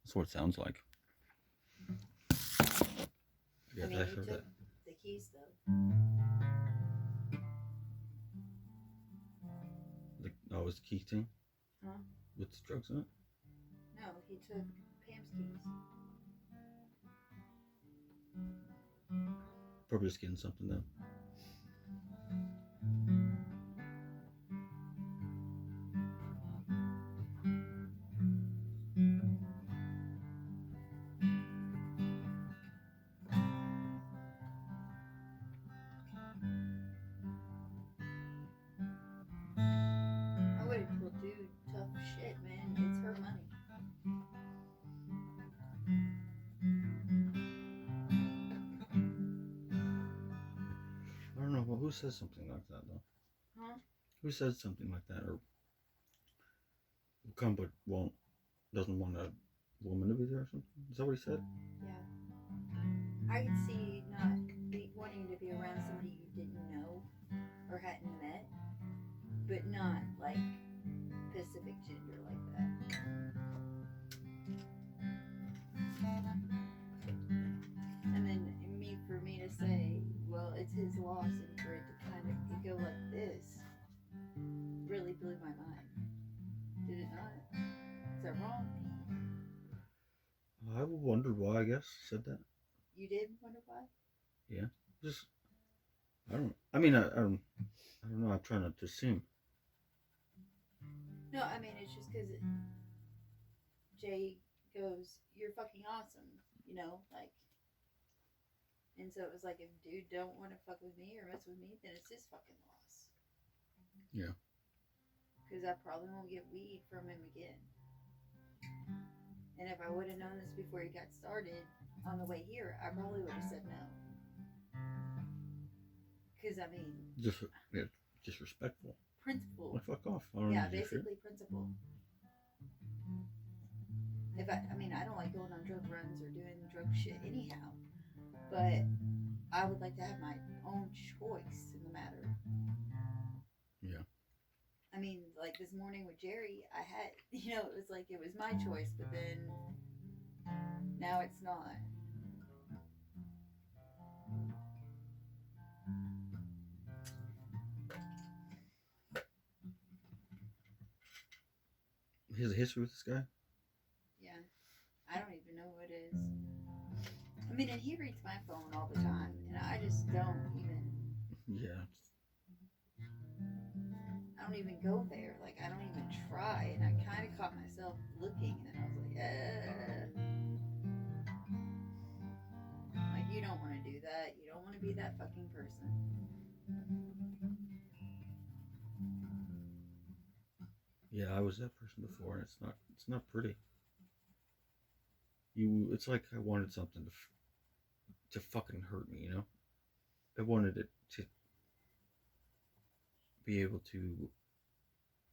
That's what it sounds like. Yeah, I mean, he took the keys though. Oh, it was the key thing? Huh? With the drugs in it? No, he took Pam's keys. Probably just getting something then. I would do tough shit, man. It's her money. I don't know. Well, who says something like that, though? Huh? Who says something like that? Or come but doesn't want a woman to be there or something? Is that what he said? Yeah. I could see not wanting to be around somebody you didn't know or hadn't met, but not like Pacific gender like that. And then for me to say, well, it's his loss, and for it to kind of go like this, really blew my mind. Did it not? Is that wrong? I wondered why, I guess, he said that. You did wonder why? Yeah. Just, I don't know. I'm trying not to assume. No, I mean, it's just because Jay goes, you're fucking awesome, like, and so it was like, if dude don't want to fuck with me or mess with me, then it's his fucking loss. Yeah. Because I probably won't get weed from him again. And if I would have known this before he got started on the way here, I probably would have said no. Because, I mean... Disrespectful. Principle. Like, fuck off. Yeah, basically principle. I don't like going on drug runs or doing drug shit anyhow. But I would like to have my own choice in the matter. Yeah. I mean, like this morning with Jerry, I had, it was like it was my choice, but then now it's not. He has a history with this guy? Yeah. I don't even know who it is. I mean, and he reads my phone all the time, and I just don't even... Yeah. I don't even go there. Like, I don't even try. And I kind of caught myself looking, and I was like, Like, you don't want to do that. You don't want to be that fucking person. Yeah, I was that person before, and it's not pretty. It's like I wanted something to fucking hurt me, I wanted it to be able to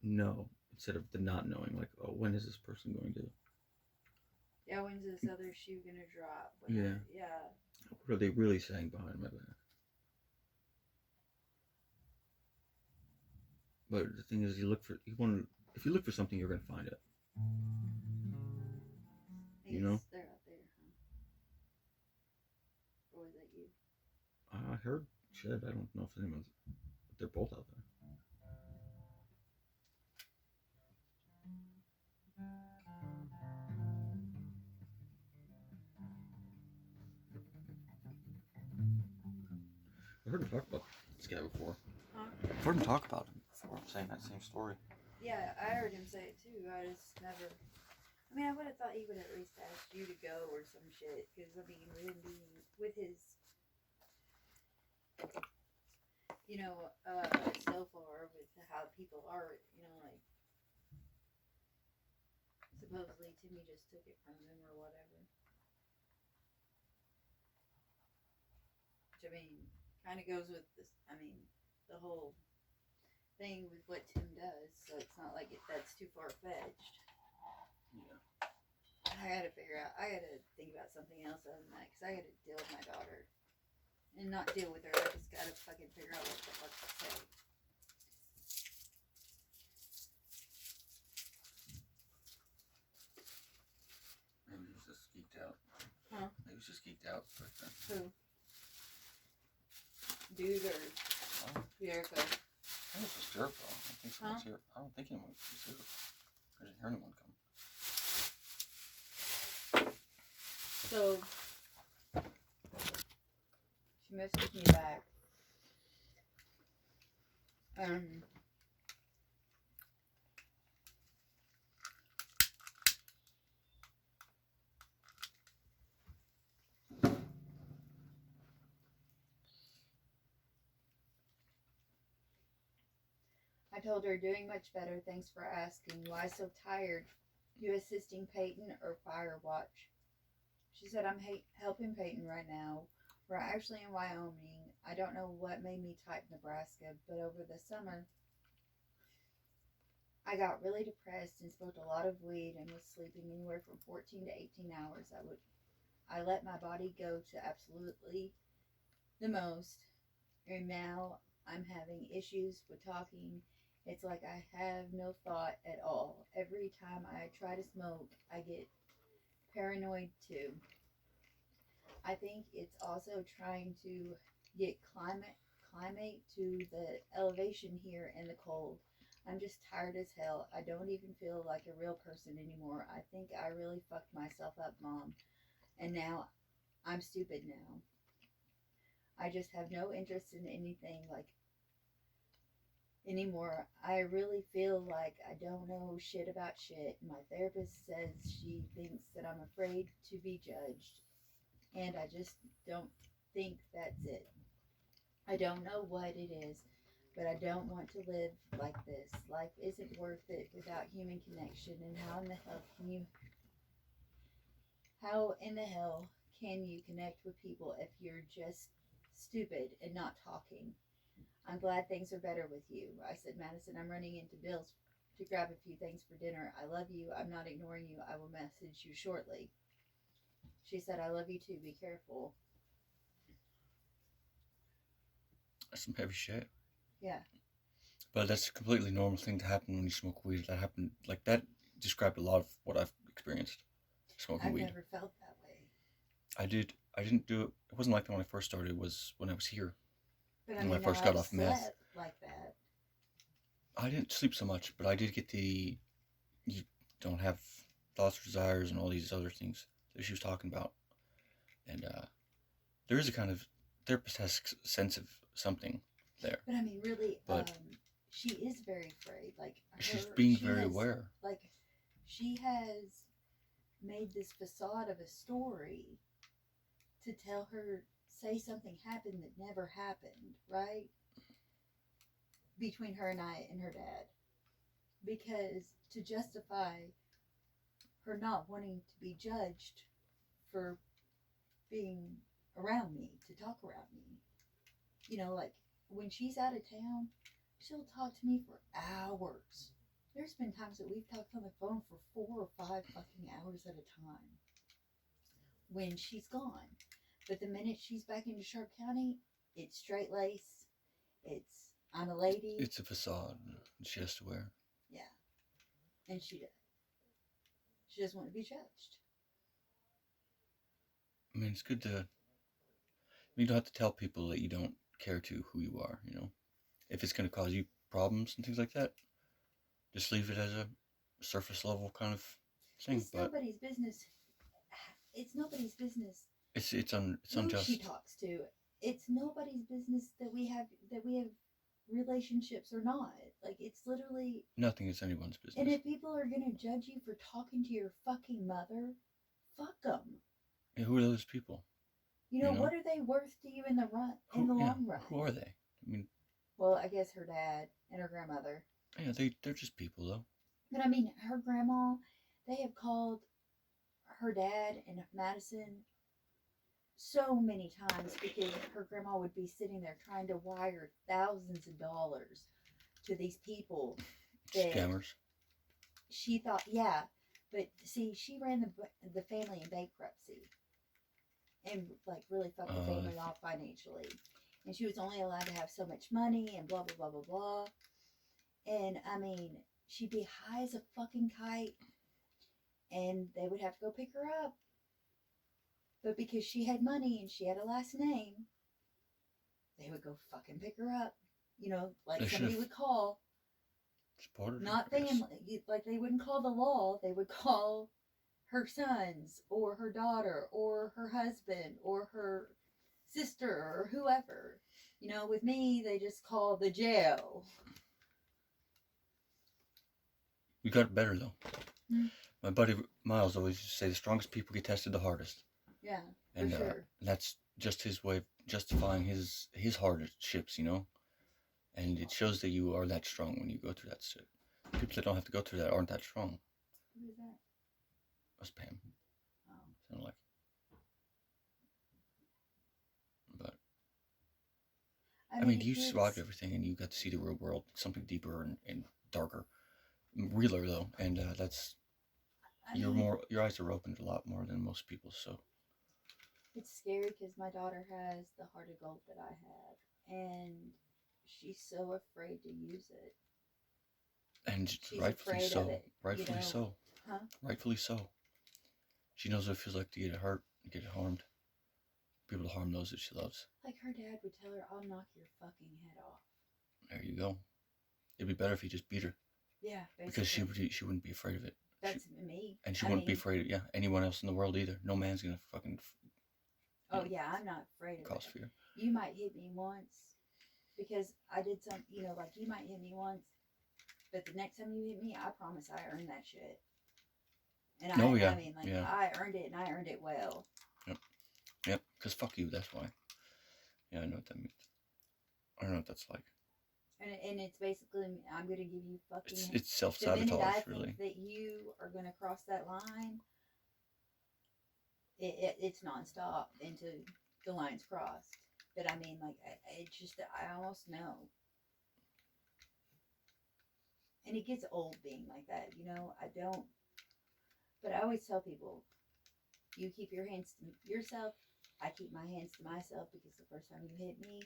know instead of the not knowing. Like, oh, when is this person going to? Yeah, when's this other shoe gonna drop? Yeah. What are they really saying behind my back? But the thing is, if you look for something, you're gonna find it. They're out there, huh? Or was that you? I heard shit. I don't know if anyone's. They're both out there. I heard him talk about this guy before. Huh? I've heard him talk about him before, saying that same story. Yeah, I heard him say it too. I just never... I mean, I would have thought he would at least ask you to go or some shit. Because, I mean, with him being... With his... so far with how people are, like... Supposedly Timmy just took it from him or whatever. Which, I mean, kind of goes with this... I mean, the whole thing with what Tim does. So it's not like that's too far-fetched. Yeah. I gotta think about something else other than that, because I gotta deal with my daughter. And not deal with her, I just gotta fucking figure out what the fuck to say. He's just geeked out. Who? Dude or Jericho? I think it's just Jericho. I don't think someone's here. I don't think anyone's here. I didn't hear anyone come. So she messaged me back. I told her, doing much better, thanks for asking. Why so tired? You assisting Peyton or Fire Watch? She said, I'm helping Peyton right now. We're actually in Wyoming. I don't know what made me type Nebraska, but over the summer, I got really depressed and smoked a lot of weed and was sleeping anywhere from 14 to 18 hours. I let my body go to absolutely the most, and now I'm having issues with talking. It's like I have no thought at all. Every time I try to smoke, I get paranoid too. I think it's also trying to get climate to the elevation here in the cold. I'm just tired as hell. I don't even feel like a real person anymore. I think I really fucked myself up, Mom. And now I'm stupid now. I just have no interest in anything like anymore. I really feel like I don't know shit about shit. My therapist says she thinks that I'm afraid to be judged, and I just don't think that's it. I don't know what it is, but I don't want to live like this. Life isn't worth it without human connection, and how in the hell can you connect with people if you're just stupid and not talking? I'm glad things are better with you. I said, Madison, I'm running into Bill's to grab a few things for dinner. I love you. I'm not ignoring you. I will message you shortly. She said, I love you too. Be careful. That's some heavy shit. Yeah. But that's a completely normal thing to happen when you smoke weed. That happened, like, that described a lot of what I've experienced smoking weed. I've never felt that way. I didn't do it. It wasn't like that when I first started. It was when I was here. But when I first got off meth. Like that. I didn't sleep so much, but I did get you don't have thoughts or desires and all these other things that she was talking about. And there is a kind of, therapist has a sense of something there. But I mean, really, she is very afraid. Like, she's being very aware. Like, she has made this facade of a story to tell her, say something happened that never happened, right? Between her and I and her dad. Because to justify her not wanting to be judged for being around me, to talk around me. You know, like, when she's out of town, she'll talk to me for hours. There's been times that we've talked on the phone for 4 or 5 fucking hours at a time when she's gone. But the minute she's back into Sharp County, it's straight lace. It's, I'm a lady. It's a facade. She has to wear. Yeah. And she doesn't want to be judged. I mean, it's good to, you don't have to tell people that you don't care to who you are, you know. If it's going to cause you problems and things like that, just leave it as a surface level kind of thing. It's nobody's business. It's nobody's business. It's who unjust. She talks to. It's nobody's business that we have relationships or not. Like, it's literally nothing is anyone's business. And if people are gonna judge you for talking to your fucking mother, fuck them. And who are those people? You know, what are they worth to you in the long run? Who are they? I mean, well, I guess her dad and her grandmother. Yeah, they're just people though. But I mean, her grandma, they have called her dad and Madison so many times because her grandma would be sitting there trying to wire thousands of dollars to these people. Scammers. She thought, yeah, but see, she ran the family in bankruptcy and like really fucked the family off financially. And she was only allowed to have so much money and blah, blah, blah, blah, blah. And I mean, she'd be high as a fucking kite and they would have to go pick her up. But because she had money and she had a last name, they would go fucking pick her up. You know, like They somebody should've would call, supported her, not I guess. family, like they wouldn't call the law, they would call her sons or her daughter or her husband or her sister or whoever. You know, with me, they just call the jail. You got better though. Hmm. My buddy Miles always used to say the strongest people get tested the hardest, Yeah, and for sure. that's just his way of justifying his hardships, you know. And it shows that you are that strong when you go through that shit. People that don't have to go through that aren't that strong. Who is that? That's Pam. Oh. Sound like. But I mean, you survived everything, and you got to see the real world, something deeper and darker, realer though, and that's your eyes are opened a lot more than most people. So it's scary because my daughter has the heart of gold that I have, and she's so afraid to use it. and She's rightfully afraid so, of it. rightfully so, Huh? rightfully so. She knows what it feels like to get hurt, get harmed, people to harm those that she loves. Like her dad would tell her, "I'll knock your fucking head off." There you go. It'd be better if he just beat her. Yeah, basically. Because she wouldn't be afraid of it. That's me. And she wouldn't be afraid of anyone else in the world either. No man's gonna fucking. Oh yeah, I'm not afraid of cause it. fear. You might hit me once because I did some. You know, like you might hit me once, but the next time you hit me, I promise I earned that shit. And I mean, like I earned it, and I earned it well. Yep. Because fuck you. That's why. Yeah, I know what that means. I don't know what that's like. And it's basically, I'm going to give you fucking... It's self-sabotage, the really. minute I think that you are going to cross that line, it's nonstop until the line's crossed. But I mean, like, it's just that I almost know. And it gets old being like that, you know? I don't... But I always tell people, you keep your hands to yourself, I keep my hands to myself, because the first time you hit me,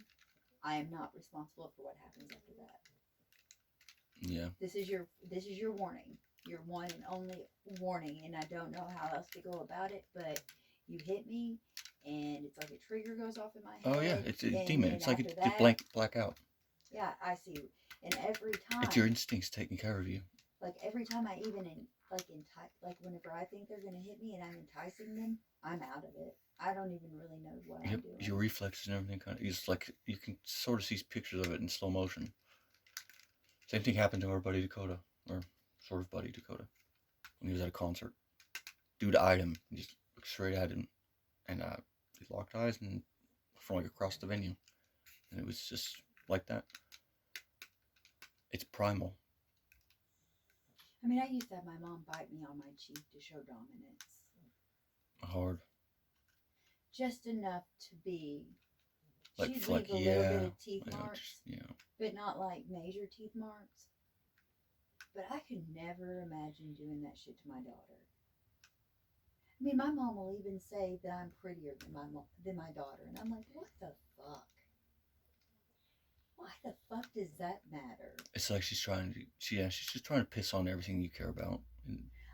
I am not responsible for what happens after that. Yeah. This is your warning. Your one and only warning, and I don't know how else to go about it, but you hit me, and it's like a trigger goes off in my head. Oh yeah, it's a demon. It's like a black out. Yeah, I see. And every time... It's your instincts taking care of you. Like every time I even, like whenever I think they're going to hit me and I'm enticing them, I'm out of it. I don't even really know what I'm doing. Your reflexes and everything it's like, you can sort of see pictures of it in slow motion. Same thing happened to our buddy Dakota, or sort of buddy Dakota, when he was at a concert. Dude eyed him, and just looked straight at him, and they locked eyes and from like across the venue, and it was just like that. It's primal. I mean, I used to have my mom bite me on my cheek to show dominance. Hard. Just enough to be... Like, she'd leave a little bit of teeth marks, but not like major teeth marks. But I could never imagine doing that shit to my daughter. I mean, my mom will even say that I'm prettier than my daughter, and I'm like, what the fuck? Why the fuck does that matter? It's like she's just trying to piss on everything you care about.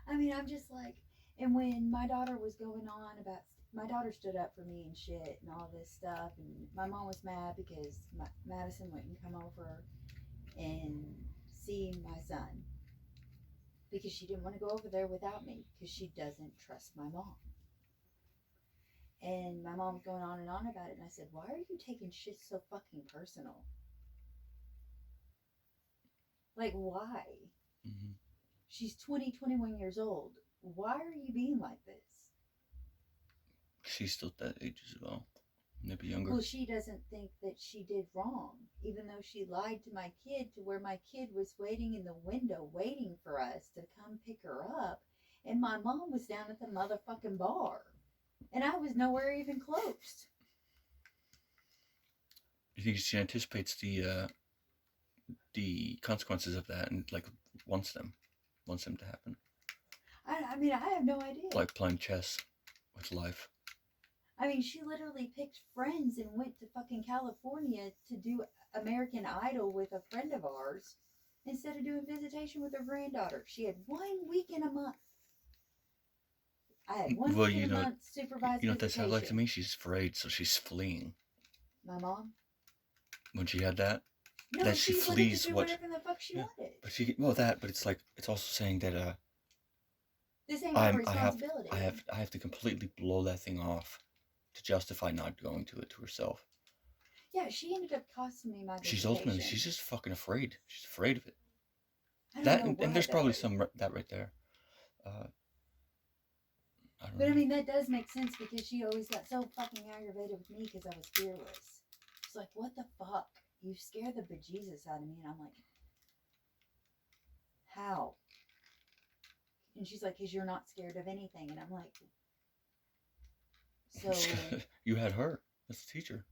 I mean, I'm just like, and when my daughter was going on about, my daughter stood up for me and shit and all this stuff, and my mom was mad because Madison wouldn't come over and see my son because she didn't want to go over there without me because she doesn't trust my mom. And my mom was going on and on about it, and I said, why are you taking shit so fucking personal? Like, why? Mm-hmm. She's 21 years old. Why are you being like this? She's still that age as well. Maybe younger. Well, she doesn't think that she did wrong, even though she lied to my kid to where my kid was waiting in the window, waiting for us to come pick her up, and my mom was down at the motherfucking bar, and I was nowhere even close. You think she anticipates the consequences of that and like wants them to happen? I mean, I have no idea. Like playing chess with life. I mean, she literally picked friends and went to fucking California to do American Idol with a friend of ours instead of doing visitation with her granddaughter. She had 1 week in a month. I had one Well, kid a month supervised you know what that sounds like to visitation. me? She's afraid, so she's fleeing. My mom? When she had that, No, that she wanted to flees do what? whatever the fuck she wanted. But she but it's like it's also saying that This ain't her I responsibility. I have to completely blow that thing off to justify not going to it to herself. Yeah, she ended up costing me my She's visitation. she's just fucking afraid. She's afraid of it. I don't That know and why, there's probably though. some that right there. I don't But know. I mean, that does make sense because she always got so fucking aggravated with me because I was fearless. She's like, what the fuck? You scare the bejesus out of me. And I'm like, how? And she's like, because you're not scared of anything. And I'm like, so. You had her as a teacher.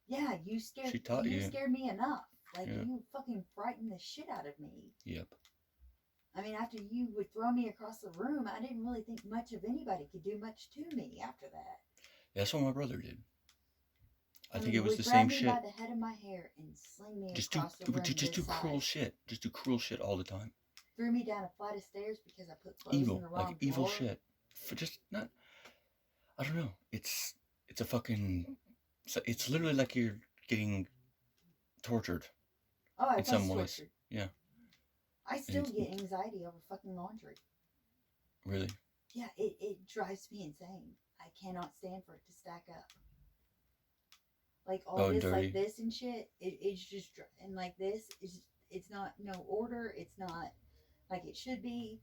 Yeah, you scared. She taught you. Scared me enough. Like, Yeah. you fucking frightened the shit out of me. Yep. I mean, after you would throw me across the room, I didn't really think much of anybody could do much to me after that. That's what my brother did. I think mean, it was the grab same me shit. by the head of my hair and sling me across the room. Just do cruel shit. Just do cruel shit all the time. Threw me down a flight of stairs because I put clothes in the wrong drawer. Evil shit. For just not. I don't know. It's a fucking. It's literally like you're getting tortured. Oh, I in was some tortured. ways. Yeah. I still get anxiety over fucking laundry. Really? Yeah, it drives me insane. I cannot stand for it to stack up. Like all this, dirty. like this and shit. It's just and like this is it's not no order. It's not like it should be.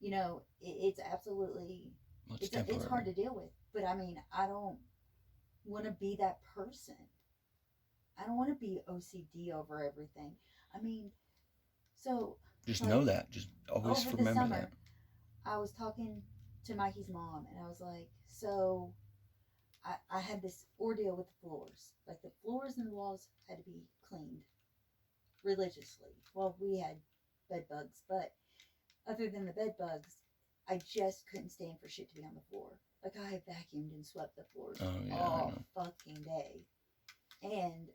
You know, it's absolutely it's hard to deal with. But I mean, I don't want to be that person. I don't want to be OCD over everything. I mean, so just know that. Just always remember that. I was talking to Mikey's mom, and I was like, so I had this ordeal with the floors. Like the floors and the walls had to be cleaned religiously. Well, we had bed bugs, but other than the bed bugs, I just couldn't stand for shit to be on the floor. Like I vacuumed and swept the floors all fucking day. And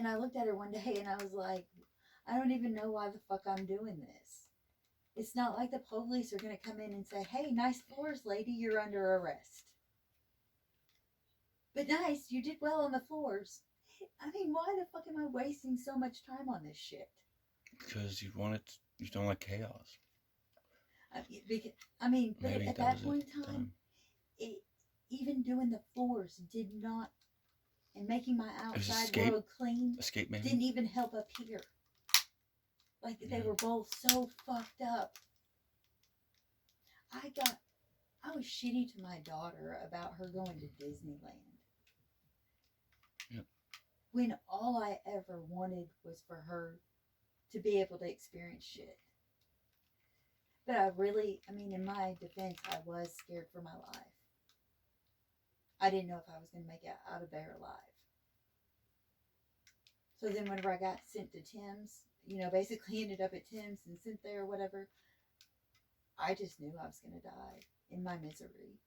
I looked at her one day and I was like, I don't even know why the fuck I'm doing this. It's not like the police are going to come in and say, hey, nice floors, lady, you're under arrest. But nice, you did well on the floors. I mean, why the fuck am I wasting so much time on this shit? Because you don't like chaos. I mean, but at that point in time, even doing the floors did not, and making my outside world clean, didn't even help up here. Like they were both so fucked up. I was shitty to my daughter about her going to Disneyland. Yep. When all I ever wanted was for her to be able to experience shit. But in my defense, I was scared for my life. I didn't know if I was going to make it out of there alive. So then whenever I got sent to Tim's, basically ended up at Tim's and sent there or whatever, I just knew I was going to die in my misery.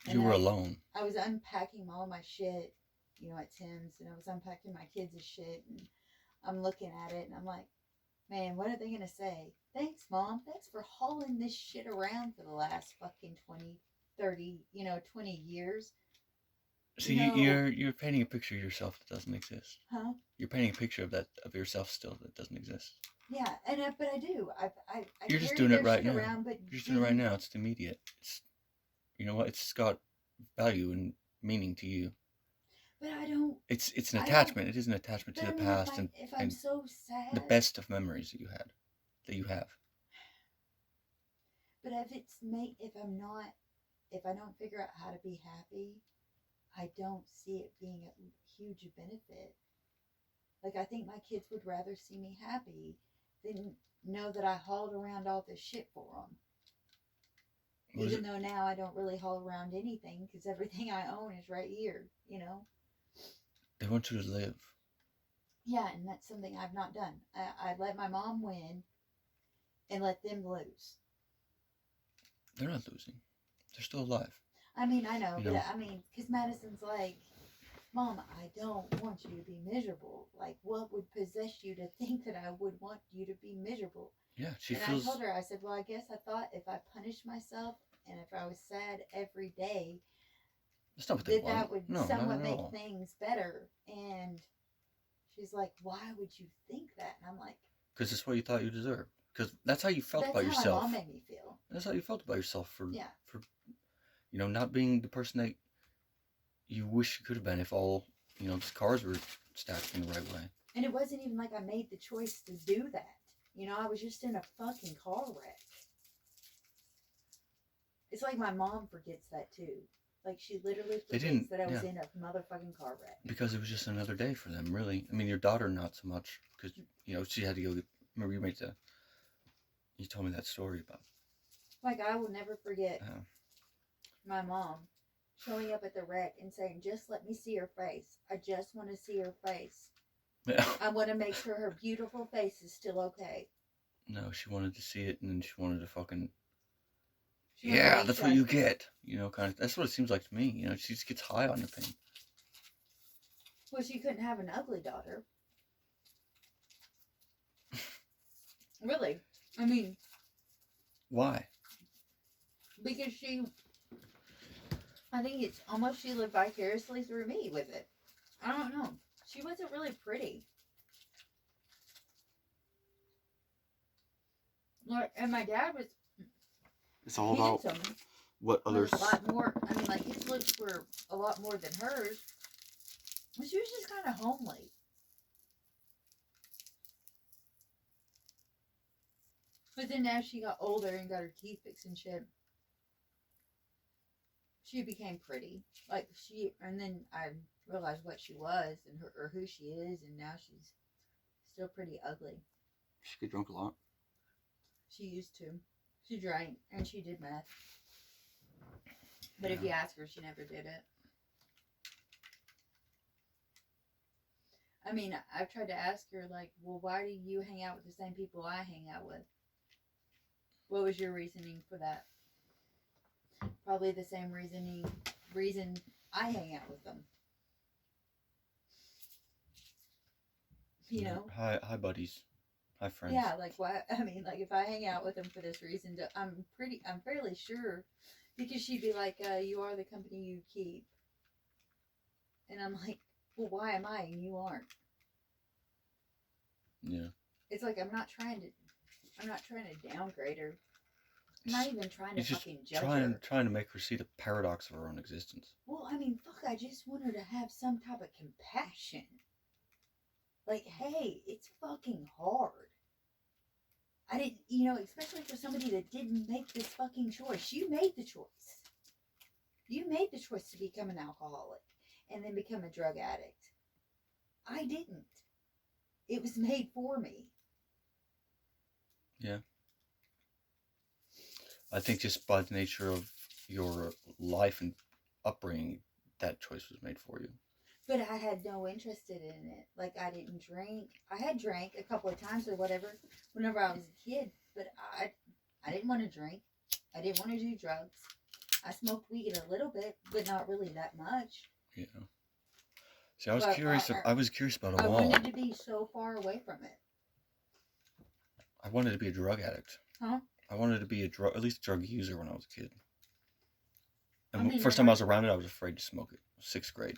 You were alone. I was unpacking all my shit, at Tim's, and I was unpacking my kids' shit, and I'm looking at it, and I'm like, man, what are they going to say? Thanks, Mom. Thanks for hauling this shit around for the last fucking 20, 30, 20 years. See, you're painting a picture of yourself that doesn't exist. Huh? You're painting a picture of yourself still that doesn't exist. Yeah, but I do. You're just doing it right now. You're just doing it right now. It's immediate. It's, you know what? It's got value and meaning to you. But I don't. It's an attachment. It is an attachment to the past and I'm so sad. The best of memories that you have. But if I don't figure out how to be happy, I don't see it being a huge benefit. Like, I think my kids would rather see me happy than know that I hauled around all this shit for them. Even though now I don't really haul around anything because everything I own is right here, They want you to live. Yeah, and that's something I've not done. I let my mom win and let them lose. They're not losing. They're still alive. I mean, I know, but because Madison's like, Mom, I don't want you to be miserable. Like, what would possess you to think that I would want you to be miserable? Yeah, she And I feels. told her, I said, well, I guess I thought if I punished myself and if I was sad every day, That's not what they that want. that would No, not somewhat at make all. things better. And she's like, why would you think that? And I'm like, Because it's what you thought you deserved. Because that's how you felt that's about how my mom yourself. made me feel. That's how you felt about yourself Yeah. for not being the person that you wish you could have been if all the cards were stacked in the right way. And it wasn't even like I made the choice to do that. I was just in a fucking car wreck. It's like my mom forgets that too. Like, she literally forgets that I was in a motherfucking car wreck. Because it was just another day for them, really. I mean, your daughter not so much, because she had to go. Remember, you told me that story about. Like, I will never forget my mom showing up at the wreck and saying, "Just let me see her face. I just want to see her face. Yeah. I want to make sure her beautiful face is still okay." No, she wanted to see it, and then she wanted to fucking. Yeah, that's what you get. Kind of. That's what it seems like to me. She just gets high on the pain. Well, she couldn't have an ugly daughter. Really? I mean, why? Because I think it's almost she lived vicariously through me with it. I don't know. She wasn't really pretty. And my dad was. It's all about what others. A lot more. I mean, like, his looks were a lot more than hers. She was just kind of homely. But then as she got older and got her teeth fixed and shit, she became pretty. And then I realized what she was and or who she is, and now she's still pretty ugly. She get drunk a lot. She used to. She drank and she did meth. But if you ask her, she never did it. I mean, I've tried to ask her, like, well, why do you hang out with the same people I hang out with? What was your reasoning for that? Probably the same reason I hang out with them. Hi, buddies. Hi, friends. Yeah, like, why? I mean, like, if I hang out with them for this reason, I'm fairly sure, because she'd be like, you are the company you keep. And I'm like, well, why am I and you aren't? Yeah. It's like, I'm not trying to downgrade her. I'm not even trying to fucking judge her. Trying to make her see the paradox of her own existence. Well, I mean, fuck, I just want her to have some type of compassion. Like, hey, it's fucking hard. I didn't, especially for somebody that didn't make this fucking choice. You made the choice. You made the choice to become an alcoholic and then become a drug addict. I didn't. It was made for me. Yeah. I think just by the nature of your life and upbringing, that choice was made for you. But I had no interest in it. Like, I didn't drink. I had drank a couple of times or whatever whenever I was a kid, but I didn't want to drink. I didn't want to do drugs. I smoked weed a little bit, but not really that much. Yeah. See, I was curious. I was curious about them all. I wanted to be so far away from it. I wanted to be a drug addict. Huh? I wanted to be at least a drug user when I was a kid. And first time I was around it, I was afraid to smoke it. 6th grade.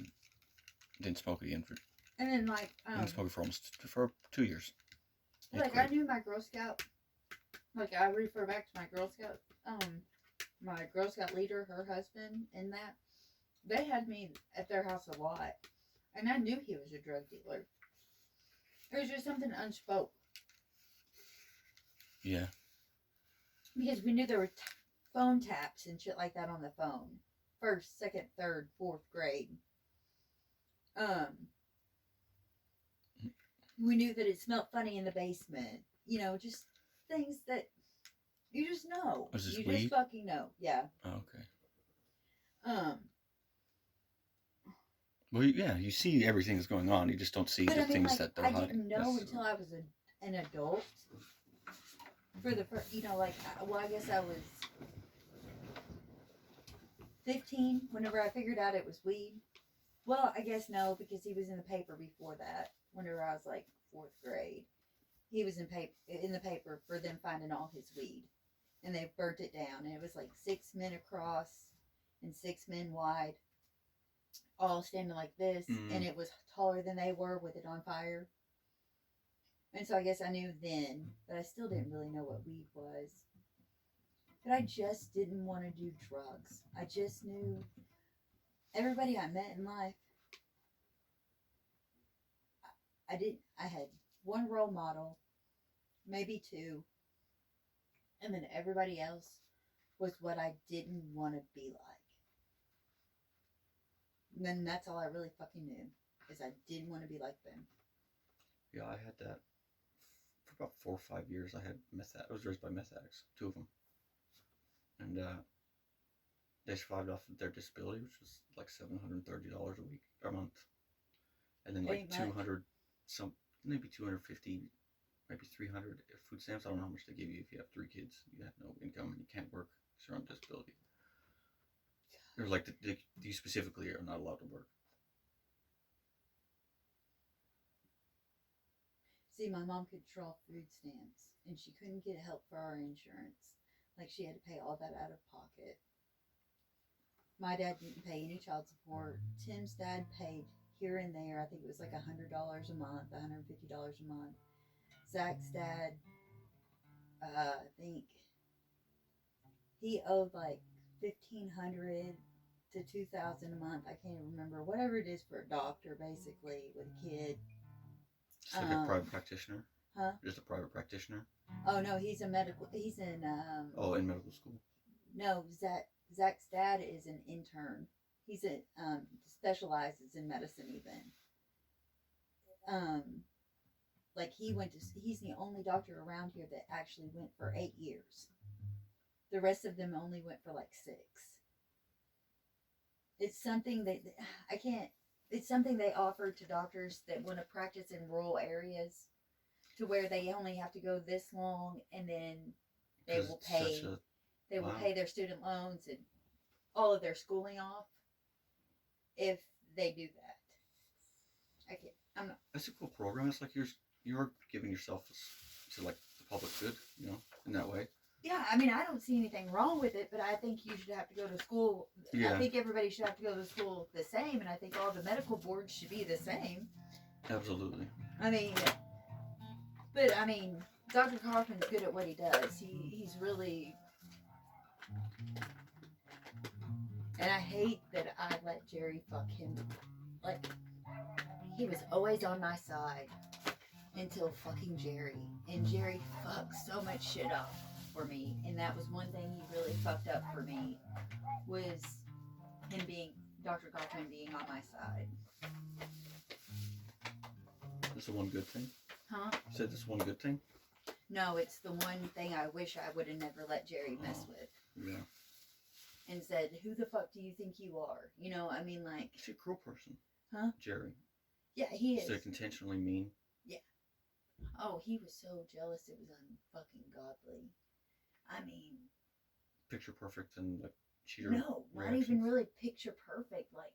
Didn't smoke it again for. And then didn't smoke it for 2 years. Like, I knew my Girl Scout. Like, I refer back to my Girl Scout. My Girl Scout leader, her husband, and that they had me at their house a lot, and I knew he was a drug dealer. It was just something unspoke. Yeah. Because we knew there were phone taps and shit like that on the phone. 1st, 2nd, 3rd, 4th grade. We knew that it smelled funny in the basement. Just things that you just know. Was this you weed? just fucking know. Yeah. Oh, okay. Well, yeah, you see everything that's going on. You just don't see the things that they're hiding. I didn't know until I was an adult. For the first, I guess I was 15 whenever I figured out it was weed. Well, I guess no, because he was in the paper before that. Whenever I was like fourth grade, he was in the paper for them finding all his weed, and they burnt it down, and it was like 6 men across and 6 men wide, all standing like this, and Mm. it was taller than they were with it on fire. And so I guess I knew then, but I still didn't really know what weed was. But I just didn't want to do drugs. I just knew everybody I met in life, I had one role model, maybe two, and then everybody else was what I didn't want to be like. And then that's all I really fucking knew, is I didn't want to be like them. Yeah, I had that for about 4 or 5 years. I had I was raised by meth addicts, two of them, and they survived off of their disability, which was like $730 a week or a month, and then like Ain't much. 200, some maybe 250, maybe 300 food stamps. I don't know how much they give you if you have 3 kids. You have no income and you can't work because you're on disability. Or like you specifically are not allowed to work. See, my mom could draw food stamps, and she couldn't get help for our insurance. Like, she had to pay all that out of pocket. My dad didn't pay any child support. Tim's dad paid here and there. I think it was like $100 a month, $150 a month. Zach's dad, I think he owed like 1,500 to 2,000 a month. I can't even remember. Whatever it is for a doctor, basically, with a kid. Just like a private practitioner. Huh? Just a private practitioner. Oh no, he's in in medical school. No, Zach's dad is an intern. He's specializes in medicine even. Like he's the only doctor around here that actually went for 8 years. The rest of them only went for like 6. It's something that I can't. It's something they offer to doctors that want to practice in rural areas, to where they only have to go this long, and then they will pay. They will pay their student loans and all of their schooling off if they do that. I can't. I'm not. That's a cool program. It's like you're giving yourself to like the public good, in that way. Yeah, I mean, I don't see anything wrong with it, but I think you should have to go to school. Yeah. I think everybody should have to go to school the same, and I think all the medical boards should be the same. Absolutely. I mean, Dr. Kaufman's good at what he does. He's really... And I hate that I let Jerry fuck him. Like, he was always on my side until fucking Jerry. And Jerry fucked so much shit up for me. And that was one thing he really fucked up for me, was him being... Dr. Kaufman being on my side. That's the one good thing? Huh? You said this one good thing? No, it's the one thing I wish I would have never let Jerry mess with. Yeah. And said, who the fuck do you think you are? I mean, like... He's a cruel person. Huh? Jerry. Yeah, he is. He's like intentionally mean. Yeah. Oh, he was so jealous it was unfucking godly. I mean... Picture perfect and like cheater. No, not even really picture perfect. Like,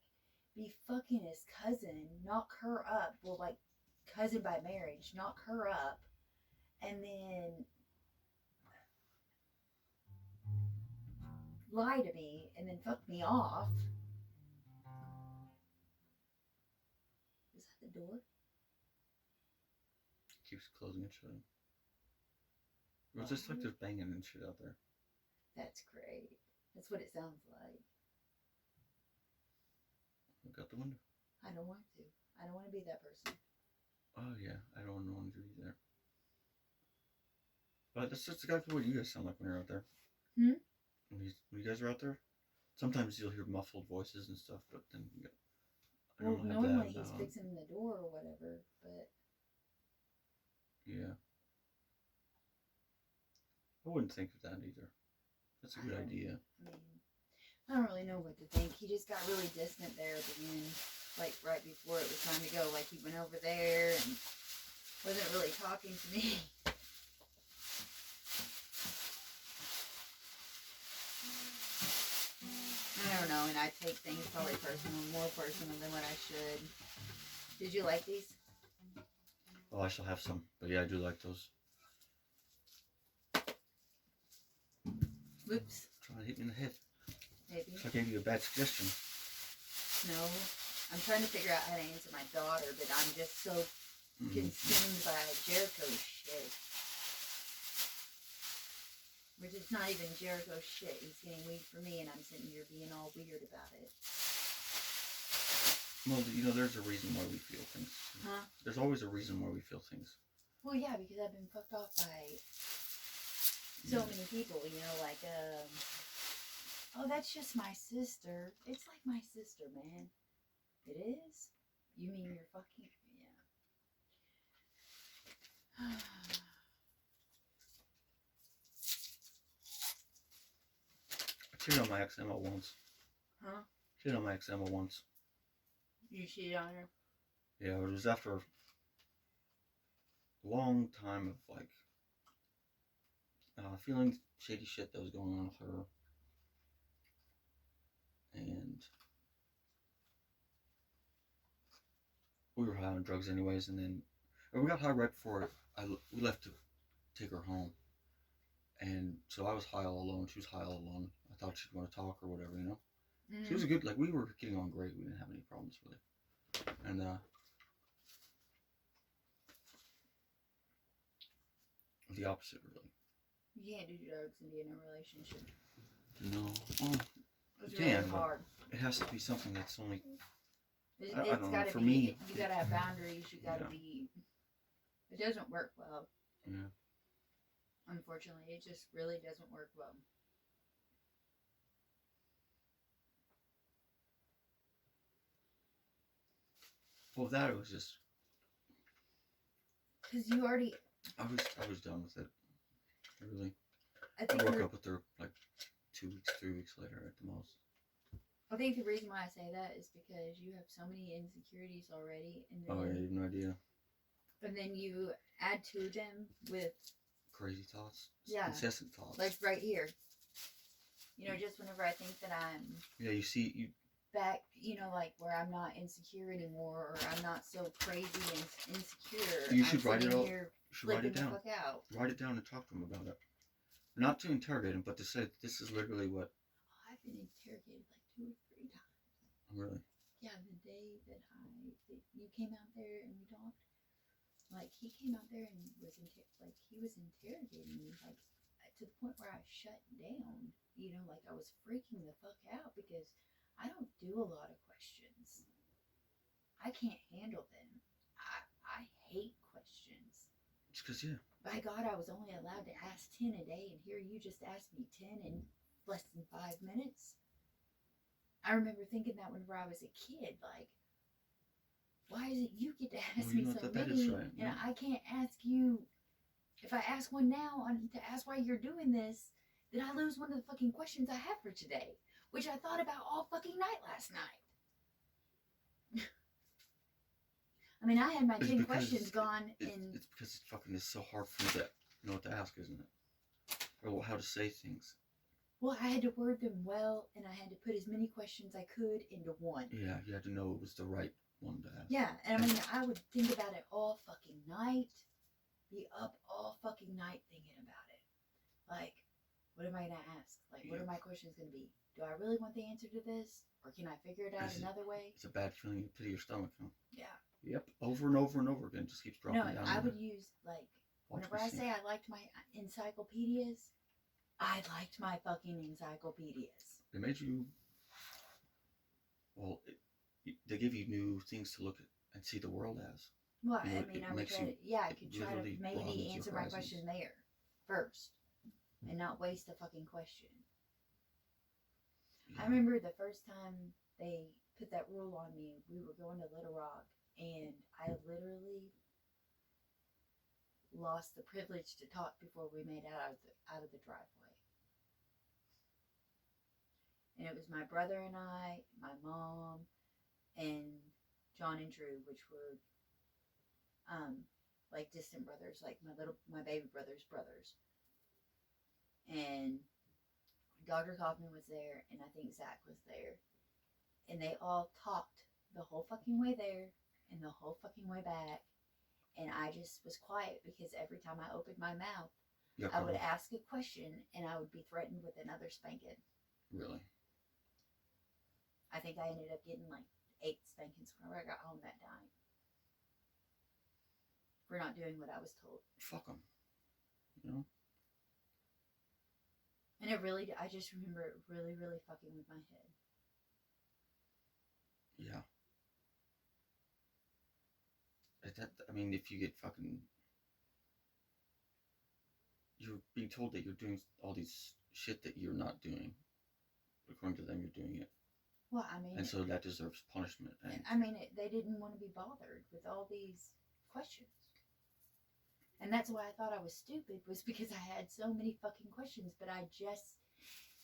be fucking his cousin, knock her up. Well, like, cousin by marriage, knock her up. And then... lie to me and then fuck me off. Is that the door? Keeps closing and shutting. It was just like there's banging and shit out there. That's great. That's what it sounds like. Look out the window. I don't want to. I don't want to be that person. Oh yeah, I don't want to either. But that's just exactly what you guys sound like when you're out there. Hmm? When you guys are out there, sometimes you'll hear muffled voices and stuff, but then you well, normally he's fixing the door or whatever, but... Yeah. I wouldn't think of that either. That's a good idea. I mean, I don't really know what to think. He just got really distant there at the end, like right before it was time to go. Like, he went over there and wasn't really talking to me. I never don't know, and I take things probably personal, more personal than what I should. Did you like these? Oh, I shall have some. But yeah, I do like those. Whoops. Trying to hit me in the head. Maybe. So I gave you a bad suggestion. No. I'm trying to figure out how to answer my daughter, but I'm just so consumed by Jericho shit. Which is not even Jericho shit. He's getting weed for me, and I'm sitting here being all weird about it. Well, there's a reason why we feel things. Huh? There's always a reason why we feel things. Well, yeah, because I've been fucked off by so many people, like, oh, that's just my sister. It's like my sister, man. It is? You mean you're fucking... Yeah. I cheated on my ex-Emma once. Huh? Cheated on my ex-Emma once. You cheated on her? Yeah, it was after a long time of, like, feeling shady shit that was going on with her. And we were high on drugs anyways, and then we got high right before we left to take her home. And so I was high all alone. She was high all alone. I thought she'd want to talk or whatever, She was a good, like, we were getting on great. We didn't have any problems, really. And, the opposite, really. You can't do drugs and be in a relationship. No. Well, It's you really can, hard. It has to be something that's only... It's I don't know, gotta for be, me... You gotta have boundaries. You gotta Yeah. be... It doesn't work well. Yeah. Unfortunately, it just really doesn't work well. Well, that it was just... Because you already... I was done with it. Really. I I broke up with her, like, 2 weeks, 3 weeks later at the most. I think the reason why I say that is because you have so many insecurities already. And then, Oh, yeah, you have no idea. And then you add to them with... Crazy thoughts. Yeah. Incessant thoughts. Like right here. Just whenever I think that I'm... Yeah, you see... back, like where I'm not insecure anymore, or I'm not so crazy and insecure. You should write it all. You should write it down. The fuck out. Write it down and talk to him about it. Not to interrogate him, but to say this is literally what... Oh, I've been interrogated like 2 or 3 times. Really? Yeah, the day that you came out there and we talked, like he came out there and was he was interrogating me, like to the point where I shut down. Like I was freaking the fuck out because I don't do a lot of questions. I can't handle them. I hate questions. It's because, yeah. By God, I was only allowed to ask 10 a day, and here you just asked me 10 in less than 5 minutes. I remember thinking that whenever I was a kid, like, why is it you get to ask me so many, right. and I can't ask you? If I ask one now to ask why you're doing this, then I lose one of the fucking questions I have for today, which I thought about all fucking night last night. I mean, I had my 10 questions gone, and... It's because it's so hard for me to know what to ask, isn't it? Or how to say things. Well, I had to word them well, and I had to put as many questions I could into one. Yeah, you had to know it was the right one to ask. Yeah, and I mean, I would think about it all fucking night. Be up all fucking night thinking about it. Like, what am I going to ask? Like, what are my questions going to be? Do I really want the answer to this? Or can I figure it out another way? It's a bad feeling in the pit of your stomach, huh? Yeah. Yep, over and over and over again. It just keeps dropping down. No, I would use, like, whenever I say I liked my encyclopedias, I liked my fucking encyclopedias. They made you... Well, they give you new things to look at and see the world as. Well, I mean, I would try to, I could try to maybe broadens answer your my question there first and not waste a fucking question. Yeah. I remember the first time they put that rule on me, we were going to Little Rock, and I literally lost the privilege to talk before we made out of the driveway. And it was my brother and I, my mom, and John and Drew, which were like distant brothers, like my baby brother's brothers. And Dr. Kaufman was there, and I think Zach was there. And they all talked the whole fucking way there and the whole fucking way back. And I just was quiet because every time I opened my mouth, I would ask a question and I would be threatened with another spanking. Really? I think I ended up getting like 8 spankings whenever I got home that night. For not doing what I was told. Fuck them. You know? And it really, I just remember it really, really fucking with my head. Yeah. I mean, if you get fucking... You're being told that you're doing all these shit that you're not doing. According to them, you're doing it. Well, I mean... And so that deserves punishment. And I mean, they didn't want to be bothered with all these questions. And that's why I thought I was stupid, was because I had so many fucking questions, but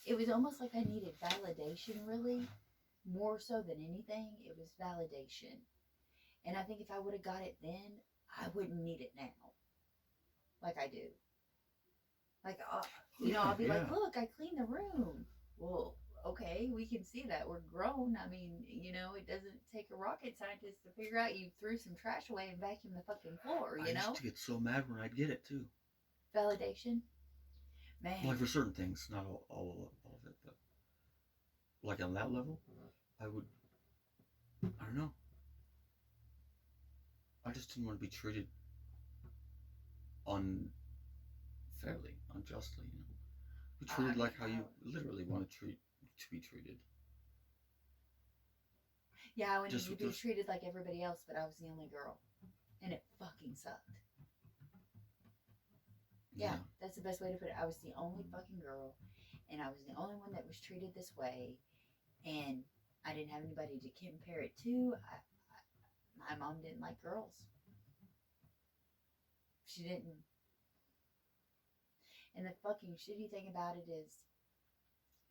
it was almost like I needed validation, really, more so than anything. It was validation. And I think if I would have got it then, I wouldn't need it now. Like I do. Like, I'll be like, look, I cleaned the room. Well, okay, we can see that. We're grown. I mean, it doesn't take a rocket scientist to figure out you threw some trash away and vacuumed the fucking floor, I used to get so mad when I'd get it, too. Validation? Man. Like for certain things, not all of it, but like on that level, I don't know. I just didn't want to be treated unfairly, unjustly, Be treated like how you literally want to be treated. Yeah, I wanted to be treated like everybody else, but I was the only girl. And it fucking sucked. Yeah, that's the best way to put it. I was the only fucking girl, and I was the only one that was treated this way, and I didn't have anybody to compare it to. My mom didn't like girls. She didn't. And the fucking shitty thing about it is,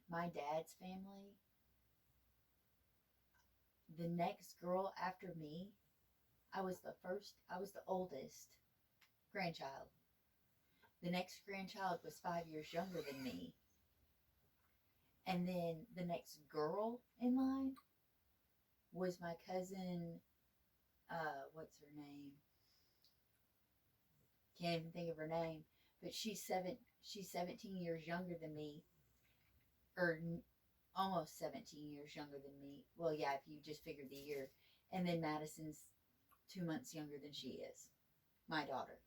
my dad's family, the next girl after me, I was the oldest grandchild. The next grandchild was 5 years younger than me. And then the next girl in line was my cousin, what's her name? Can't even think of her name. But she's 17 years younger than me. Or almost 17 years younger than me. Well, yeah, if you just figure the year. And then Madison's 2 months younger than she is. My daughter.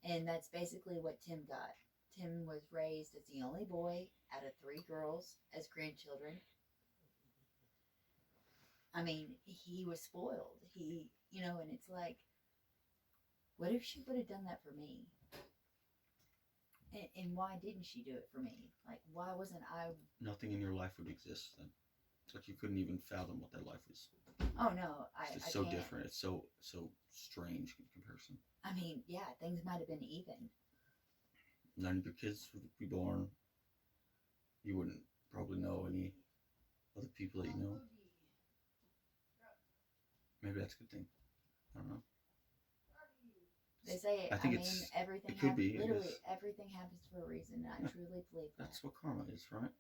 And that's basically what Tim got. Tim was raised as the only boy out of 3 girls as grandchildren. I mean, he was spoiled. And it's like, what if she would have done that for me? And why didn't she do it for me? Like, why wasn't I... Nothing in your life would exist then. It's like you couldn't even fathom what that life is. Oh, no, It's I so can't. different. It's so strange in comparison. I mean, yeah, things might have been even. None of your kids would be born. You wouldn't probably know any other people that you know. Maybe that's a good thing. I don't know. They say, everything everything happens for a reason, and I truly believe that. That's what karma is, right?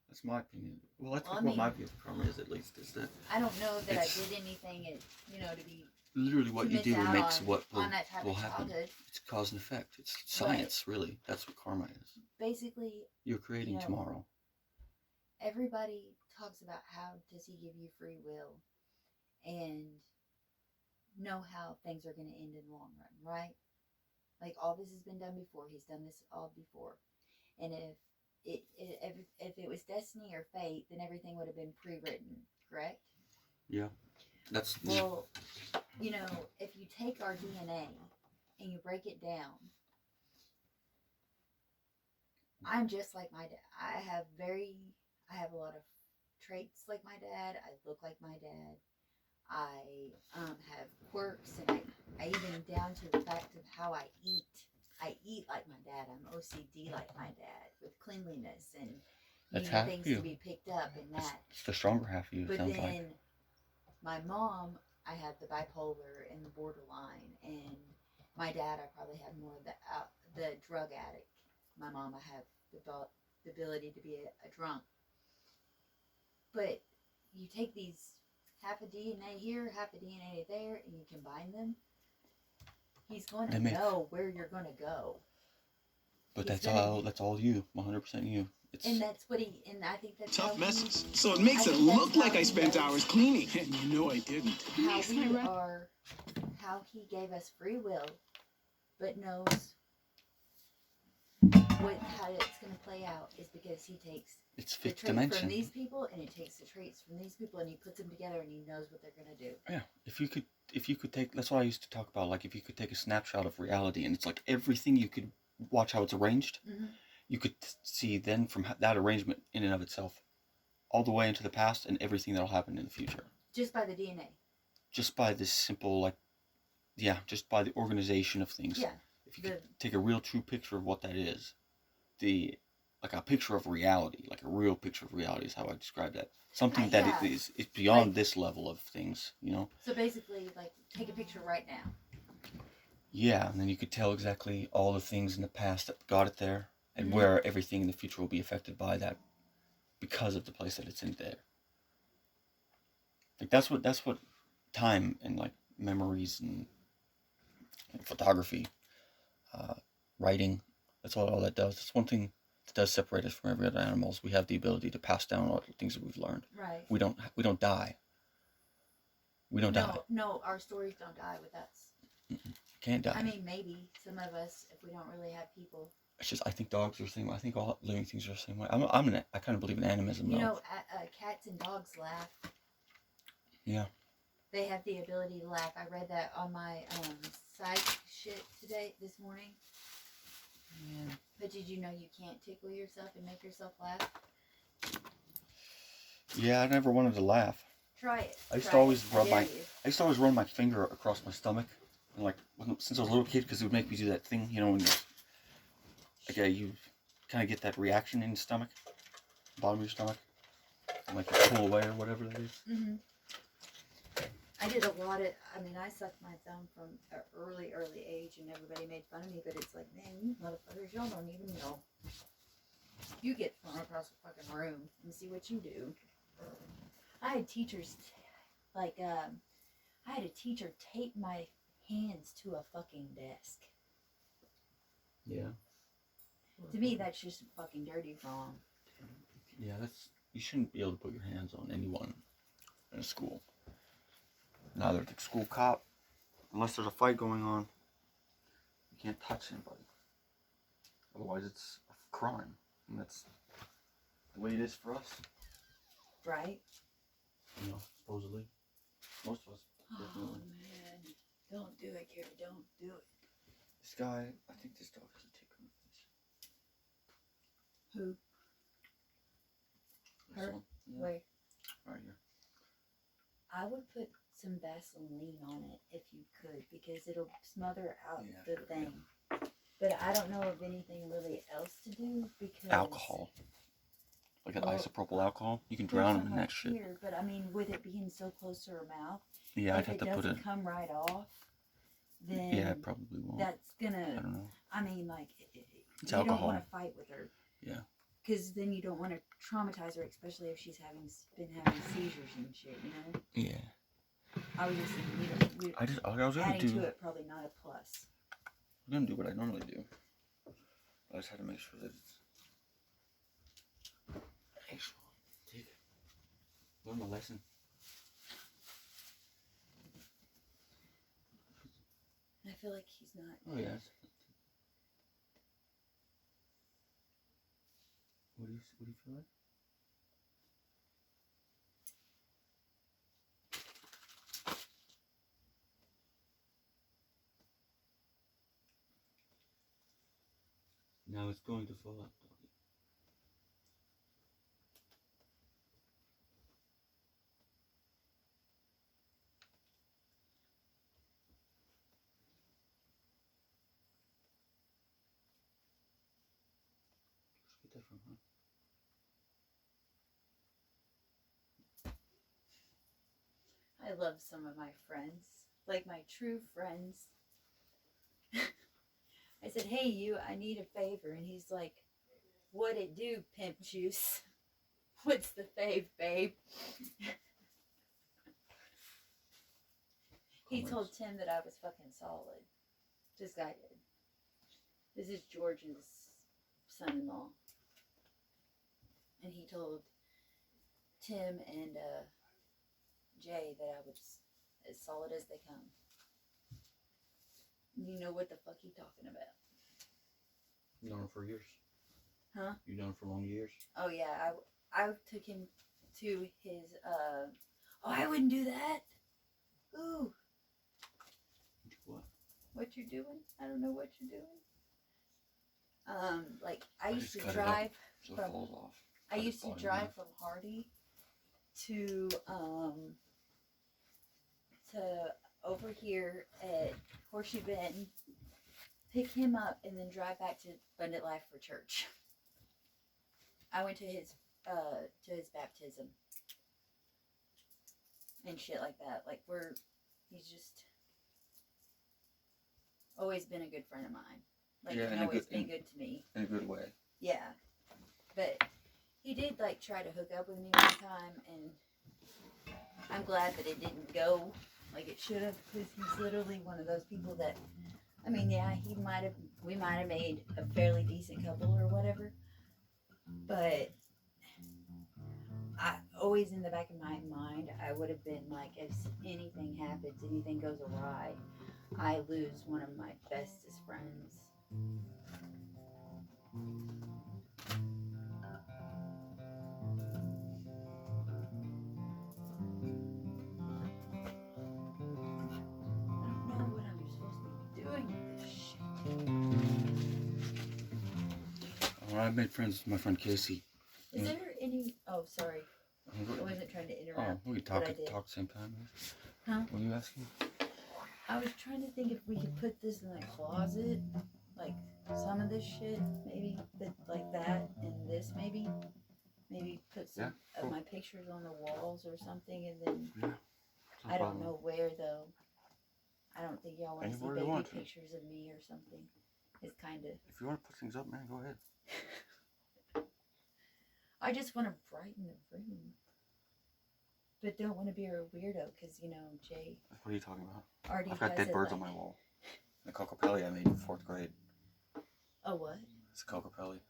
That's my opinion. Well, that's what my view of karma is, at least, is that... I don't know that I did anything, to be... Literally what you do makes what will happen. Childhood. It's cause and effect. It's science, really. That's what karma is. Basically... You're creating tomorrow. Everybody talks about how does he give you free will and know how things are going to end in the long run, right? Like, all this has been done before. He's done this all before. And if it was destiny or fate, then everything would have been pre-written, correct? Yeah. Well, if you take our DNA and you break it down, I'm just like my dad. I have a lot of traits like my dad. I look like my dad. I have quirks, and I even down to the fact of how I eat. I eat like my dad. I'm OCD like my dad with cleanliness and needing things to be picked up and that. It's the stronger half of you, but sounds then, like. My mom, I had the bipolar and the borderline, and my dad, I probably had more of the drug addict. my mom, I have the ability to be a drunk. But you take these half a DNA here, half a DNA there, and you combine them, he's going to know where you're going to go. But that's all you, 100% you. And that's what and I think that's tough messes. So it makes it look like I spent hours cleaning, and you know I didn't. How he gave us free will, but knows how it's going to play out is because he takes the traits from these people, and he takes the traits from these people, and he puts them together, and he knows what they're going to do. Yeah, if you could take, that's what I used to talk about, like if you could take a snapshot of reality, and it's like everything, you could watch how it's arranged. Mm-hmm. You could see then from that arrangement in and of itself, all the way into the past and everything that'll happen in the future. Just by the DNA. Just by this simple, just by the organization of things. Yeah. If you could take a real true picture of what that is, like a picture of reality, like a real picture of reality is how I describe that. Something that is beyond this level of things, you know? So basically, like, take a picture right now. Yeah, and then you could tell exactly all the things in the past that got it there, and where everything in the future will be affected by that because of the place that it's in there. Like that's what time and like memories and photography, writing, that's what all that does. It's one thing that does separate us from every other animals. We have the ability to pass down all the things that we've learned. Right. We don't die. We don't die. No, our stories don't die with us. Can't die. I mean, maybe some of us, if we don't really have people. It's just, I think dogs are the same way. I think all living things are the same way. I kind of believe in animism. You know, cats and dogs laugh. Yeah. They have the ability to laugh. I read that on my psych shit this morning. Yeah. But did you know you can't tickle yourself and make yourself laugh? Yeah, I never wanted to laugh. Try it. I used to always run my finger across my stomach, and like since I was a little kid, because it would make me do that thing, you know, when you kind of get that reaction in the stomach, bottom of your stomach, and like you pull away or whatever that is. Mm-hmm. I did a lot of. I mean, I sucked my thumb from an early age, and everybody made fun of me. But it's like, man, you motherfuckers, y'all don't even know. You get thrown across the fucking room and see what you do. I had teachers, I had a teacher tape my hands to a fucking desk. Yeah. To me, that's just fucking dirty wrong. Yeah, you shouldn't be able to put your hands on anyone in a school. Neither the school cop, unless there's a fight going on. You can't touch anybody. Otherwise, it's a crime, and that's the way it is for us. Right. You know, supposedly. Most of us, definitely. Oh, man. Don't do it, Carrie. Don't do it. This guy, I think this dog has a tick on his face. Who? Her? Yeah. Where? Right here. I would put some Vaseline on it if you could, because it'll smother out the thing. Yeah. But I don't know of anything really else to do because... Alcohol. Like an isopropyl alcohol. You can drown them in that shit. Here, but I mean, with it being so close to her mouth, yeah, I'd have to put it... if it doesn't come right off, then... Yeah, it probably won't. That's gonna... I don't know. I mean, like, it's you alcohol. don't want to fight with her. Yeah. Because then you don't want to traumatize her, especially if she's been having seizures and shit, you know? Yeah. I was just, adding to it, probably not a plus. I'm going to do what I normally do. I just had to make sure that it's... Actually, take it. Learn my lesson. I feel like he's not... Oh, yes. What do you feel like? Now it's going to fall out, doggy. Where'd you get that from, huh? I love some of my friends, like my true friends. I said, hey, you, I need a favor. And he's like, what it do, pimp juice? What's the fave, babe? He told Tim that I was fucking solid. This guy did. This is George's son-in-law. And he told Tim and Jay that I was as solid as they come. You know what the fuck he talking about. You known him for years? Huh? You known him for long years? Oh yeah, I took him to his oh, I wouldn't do that. Ooh. What? What you're doing? I don't know what you're doing. Like I used to just cut drive so it falls off. I used to drive from Hardy to over here at Horseshoe Bend, pick him up, and then drive back to Abundant Life for church. I went to his baptism and shit like that. Like he's just always been a good friend of mine. Like and always been good to me. In a good way. Yeah. But he did like try to hook up with me one time, and I'm glad that it didn't go like it should have, because he's literally one of those people that, I mean, yeah, we might have made a fairly decent couple or whatever, but I always in the back of my mind, I would have been like, if anything happens, anything goes awry, I lose one of my bestest friends. I made friends with my friend Casey. Is there any? Oh, sorry. I wasn't trying to interrupt. Oh, we could talk at the same time. Huh? What are you asking? I was trying to think if we could put this in the closet, like some of this shit, maybe like that, and this maybe put some of my pictures on the walls or something, and then I don't know where though. I don't think y'all want to see baby pictures of me or something. It's kind of. If you want to put things up, man, go ahead. I just want to brighten the room, but don't want to be a weirdo because Jay. What are you talking about? Already I've got dead birds on my wall. The cocopelli I made in 4th grade. Oh what? It's a cocopelli.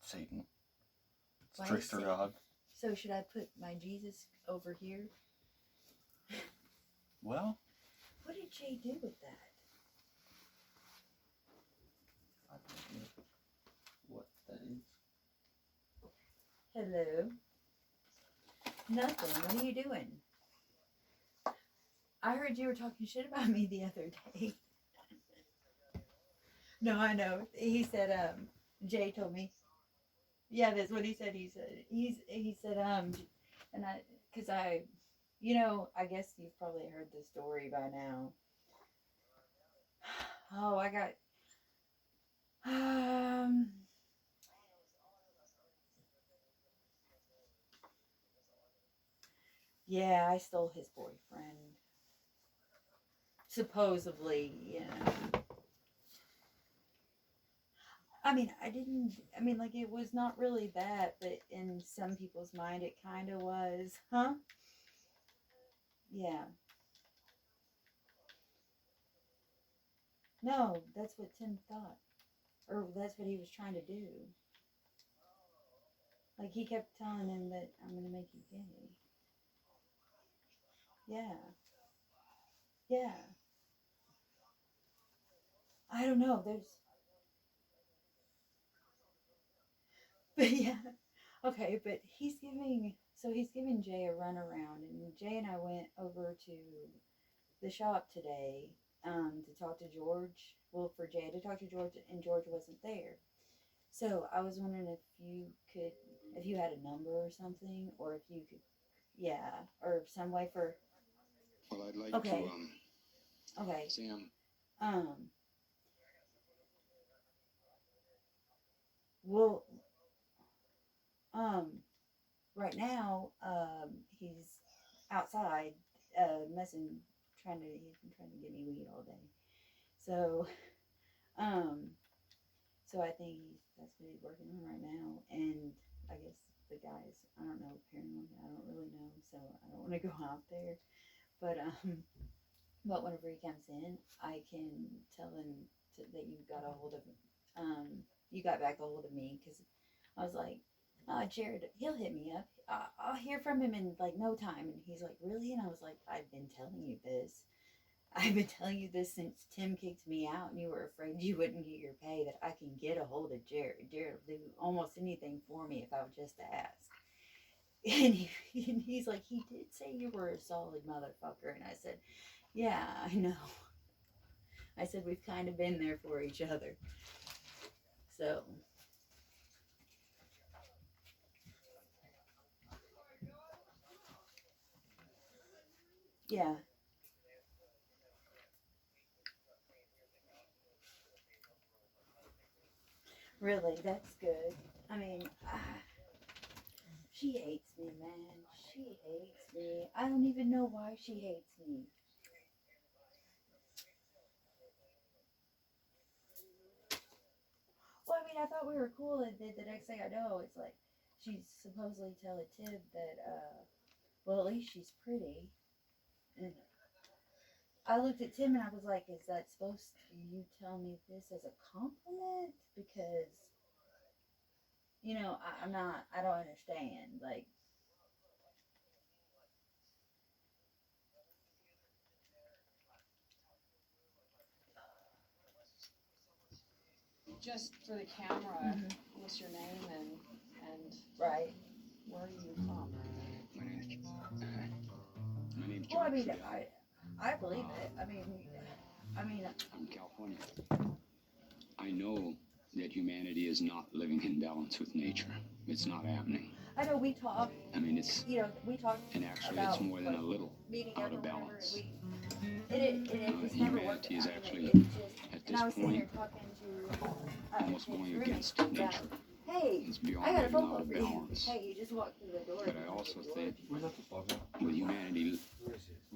Satan. It's Why trickster God. So should I put my Jesus over here? Well. What did Jay do with that? I don't know what that is. Hello. Nothing. What are you doing? I heard you were talking shit about me the other day. No, I know. He said, Jay told me. Yeah, that's what he said. He said, and I guess you've probably heard the story by now. Oh, I got, yeah, I stole his boyfriend. Supposedly, yeah. Like, it was not really that, but in some people's mind, it kind of was. Huh? Yeah. No, that's what Tim thought. Or that's what he was trying to do. Like, he kept telling him that I'm going to make you gay. Yeah. Yeah. I don't know. But yeah. Okay, but he's giving Jay a run around, and Jay and I went over to the shop today to talk to George. Well, for Jay to talk to George, and George wasn't there. So I was wondering if you had a number or something, or if you could, yeah, or some way for. Well, I'd like to, okay. Sam. Well, right now, he's outside, he's been trying to get me weed all day. So, So I think that's what he's working on right now. And I guess the guys, I don't know, apparently I don't really know, so I don't want to go out there. But but whenever he comes in, I can tell him that you got a hold of you got back a hold of me because I was like, Jared, he'll hit me up. I'll hear from him in like no time. And he's like, really? And I was like, I've been telling you this. I've been telling you this since Tim kicked me out and you were afraid you wouldn't get your pay, that I can get a hold of Jared. Jared will do almost anything for me if I would just ask. And he's like, he did say you were a solid motherfucker. And I said, yeah, I know. I said, we've kind of been there for each other. So. Yeah. Really, that's good. I mean, she hates me, man. She hates me. I don't even know why she hates me. Well, I mean, I thought we were cool, and then the next thing I know, it's like she's supposedly telling Tim that, well, at least she's pretty. And I looked at Tim and I was like, is that supposed to, you tell me this as a compliment? Because, I'm not, I don't understand. Like, Just for the camera, mhm, what's your name and right. where are you from? My name's Well, I mean, Jericoh. I believe it. I mean, I'm California. I know that humanity is not living in balance with nature. It's not happening. I know we talked, I mean, it's, we talked and actually about it's more than like, a little meeting out up or of whatever, and balance. it just never worked Humanity is out. And actually, it's just, at and this I was sitting point, there talking to almost Jake's going roommate against about, nature. hey, It's beyond I got a living phone out call of for you. balance. Hey, you just walked through the door. But I also think Where's that supposed to? with humanity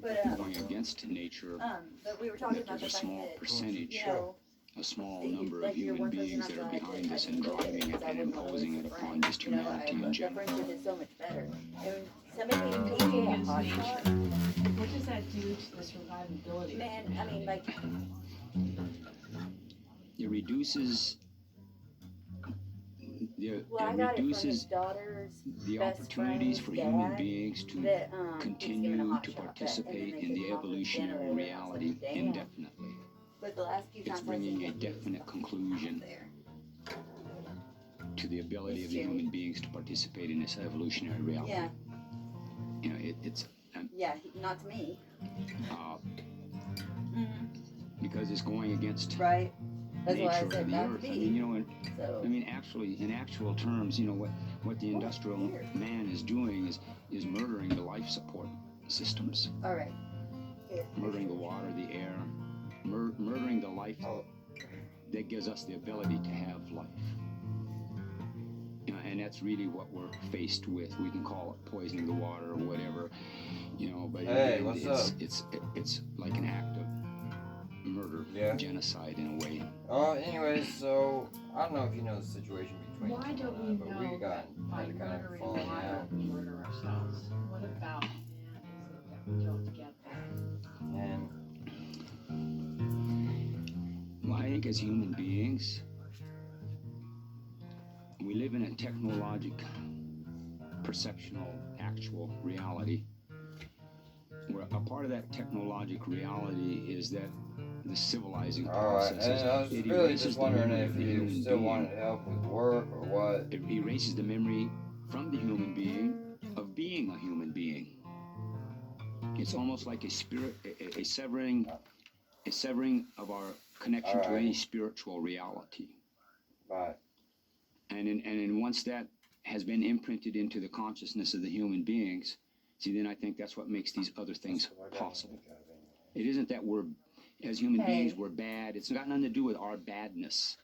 But going against nature, but we were talking that about there's the a fact small that percentage, you a small that number of like you're human one person beings I'm that are glad behind that I us and didn't quit driving because it I and wouldn't want to imposing lose it a upon friend. just humanity in The general. friendship is so much better. And somebody gave PJ a hot shot. What does that do to the survivability Man, of I mean, humanity? like, It reduces well, I it got it from his reduces daughter's the best opportunities friend's for human dad beings to that he was given a continue hot to shot. And then participate they in took the him off of the evolutionary generator. And I was reality like, damn. indefinitely. But the last few It's times I bringing seen a him, he was definite fucking conclusion out there. to the ability It's of the scary. human beings to participate in this evolutionary reality. Yeah, You know, it's yeah, not to me. uh, Mm-hmm. because it's going against Right. That's why I nature of said the not earth. to I me. mean, you know, So. I mean, actually, in actual terms, you know what the industrial Here. man is doing is murdering the life support systems, All right. Here. murdering the water, the air, murdering the life that gives us the ability to have life. You know, and that's really what we're faced with. We can call it poisoning the water or whatever, you know, but Hey, what's up? It's like an act of murder, Yeah. genocide in a way. Anyways, so I don't know if you know the situation between Why Tim don't and I, we but know we that got by had kind of murdering falling water out, we murder ourselves? What about man is it that we don't get that? and Well, I think as human beings, we live in a technologic, perceptional, actual reality. Where a part of that technologic reality is that the civilizing alright, process. and I was It really erases just the wondering memory if of the you human still being. wanted help with work or what. It erases the memory from the human being of being a human being. It's almost like a spirit, a severing of our connection to Alright. any spiritual reality. Bye. And once that has been imprinted into the consciousness of the human beings, see, then I think that's what makes these other things possible. It isn't that we're, as human beings, we're bad. It's got nothing to do with our badness.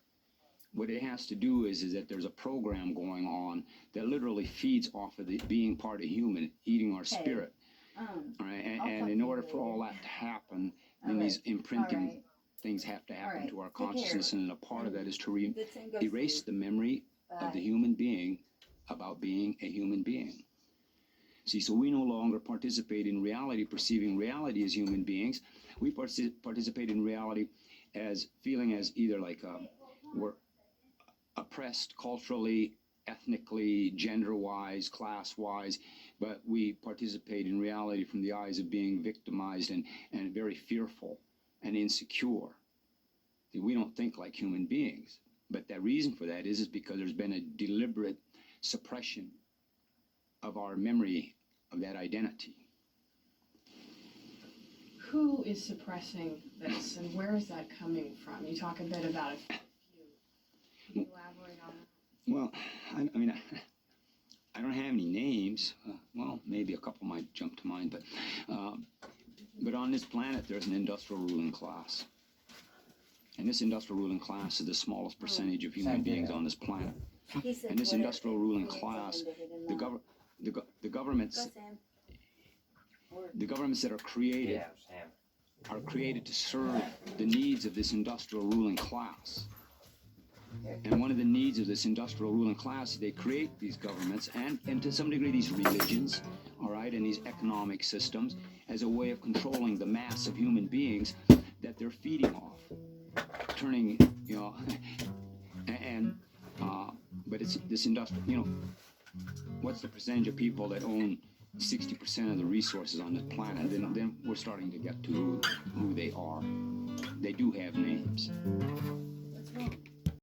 What it has to do is that there's a program going on that literally feeds off of the being part of human, eating our spirit. All right, and in order for all that to happen, then these imprinting things have to happen Alright, to our take care. consciousness, and a part of that is to Good thing goes erase through. the memory of the Bye. human being about being a human being. See, so we no longer participate in reality, perceiving reality as human beings. We participate in reality as feeling as either like we're oppressed culturally, ethnically, gender-wise, class-wise, but we participate in reality from the eyes of being victimized and very fearful and insecure. See, we don't think like human beings, but the reason for that is because there's been a deliberate suppression of our memory of that identity. Who is suppressing this, and where is that coming from? You talk a bit about a few. Can you elaborate on that? Well, I mean, I don't have any names. Well, maybe a couple might jump to mind, but on this planet there's an industrial ruling class. And this industrial ruling class is the smallest percentage of human beings on this planet. He said And this whatever. industrial ruling He class, ended it in the that. governments, Go, Sam. Or- the governments that are created to serve the needs of this industrial ruling class. And one of the needs of this industrial ruling class is they create these governments and to some degree these religions, all right, and these economic systems as a way of controlling the mass of human beings that they're feeding off, turning, you know, but it's this industrial, you know, what's the percentage of people that own 60% of the resources on this planet? Then we're starting to get to who they are. They do have names. What's wrong?